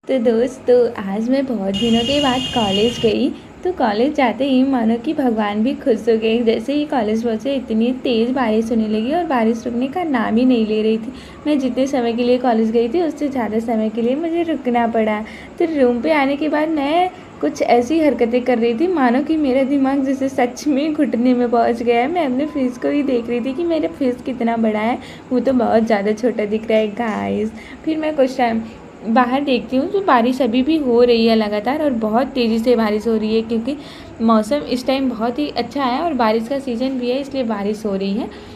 तो दोस्तों आज मैं बहुत दिनों के बाद कॉलेज गई। तो कॉलेज जाते ही मानो कि भगवान भी खुश हो गए। जैसे ही कॉलेज पहुँचे इतनी तेज़ बारिश होने लगी और बारिश रुकने का नाम ही नहीं ले रही थी। मैं जितने समय के लिए कॉलेज गई थी उससे ज़्यादा समय के लिए मुझे रुकना पड़ा। तो रूम पे आने के बाद मैं कुछ ऐसी हरकतें कर रही थी मानो कि मेरा दिमाग जैसे सच में घुटने में पहुंच गया है। मैं अपने फेस को ही देख रही थी कि मेरा फेस कितना बड़ा है, वो तो बहुत ज़्यादा छोटा दिख रहा है गाइस। फिर मैं कुछ टाइम बाहर देखती हूँ तो बारिश अभी भी हो रही है लगातार और बहुत तेज़ी से बारिश हो रही है, क्योंकि मौसम इस टाइम बहुत ही अच्छा है और बारिश का सीज़न भी है, इसलिए बारिश हो रही है।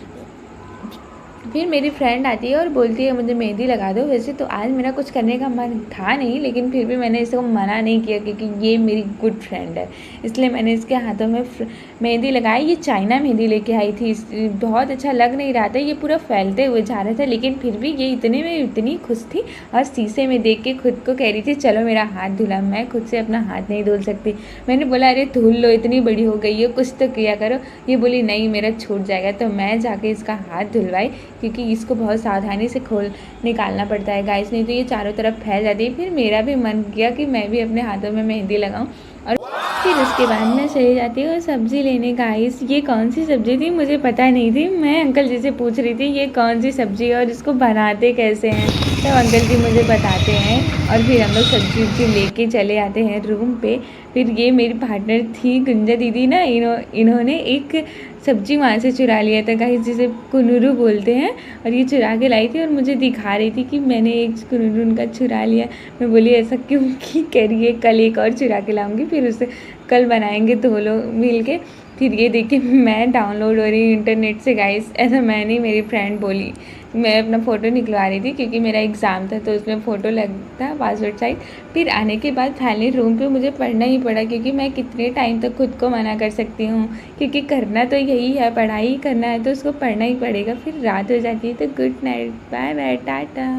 फिर मेरी फ्रेंड आती है और बोलती है मुझे मेहंदी लगा दो। वैसे तो आज मेरा कुछ करने का मन था नहीं, लेकिन फिर भी मैंने इसको मना नहीं किया क्योंकि ये मेरी गुड फ्रेंड है, इसलिए मैंने इसके हाथों में मेहंदी लगाई। ये चाइना मेहंदी लेके आई थी। बहुत अच्छा लग नहीं रहा था, ये पूरा फैलते हुए जा रहा था, लेकिन फिर भी ये इतने में इतनी खुश थी और शीशे में देख के खुद को कह रही थी चलो मेरा हाथ धुला। मैं खुद से अपना हाथ नहीं धुल सकती। मैंने बोला अरे धुल लो, इतनी बड़ी हो गई है, कुछ तो किया करो। ये बोली नहीं मेरा छूट जाएगा। तो मैं जाके इसका हाथ धुलवाई, क्योंकि इसको बहुत सावधानी से खोल निकालना पड़ता है गाइस, नहीं तो ये चारों तरफ फैल जाती है। फिर मेरा भी मन किया कि मैं भी अपने हाथों में मेहंदी लगाऊं और फिर उसके बाद मैं चली जाती हूँ सब्ज़ी लेने। गाइस ये कौन सी सब्ज़ी थी मुझे पता नहीं थी। मैं अंकल जी से पूछ रही थी ये कौन सी सब्ज़ी है और इसको बनाते कैसे हैं, तब अंकल जी मुझे बताते हैं और फिर हम लोग सब्ज़ी उब्जी लेके चले आते हैं रूम पे। फिर ये मेरी पार्टनर थी गुंजा दीदी ना, इन्होंने एक सब्ज़ी वहाँ से चुरा लिया था गाइस, जिसे कुनुरू बोलते हैं, और ये चुरा के लाई थी और मुझे दिखा रही थी कि मैंने एक कुनुरू उनका चुरा लिया। मैं बोली ऐसा क्यों की कह रही है, कल एक और चुरा के लाऊंगी, फिर उसे कल बनाएंगे दो लोग मिल के। फिर ये देखिए मैं डाउनलोड हो रही हूँ इंटरनेट से गाइस, ऐसा मैं नहीं मेरी फ्रेंड बोली। मैं अपना फ़ोटो निकलवा रही थी क्योंकि मेरा एग्ज़ाम था, तो उसमें फ़ोटो लगता पासवर्ड साइज। फिर आने के बाद फाइनली रूम पे मुझे पढ़ना ही पड़ा, क्योंकि मैं कितने टाइम तक खुद को मना कर सकती हूँ, क्योंकि करना तो यही है, पढ़ाई करना है तो उसको पढ़ना ही पड़ेगा। फिर रात हो जाती है। तो good night, bye bye, Tata.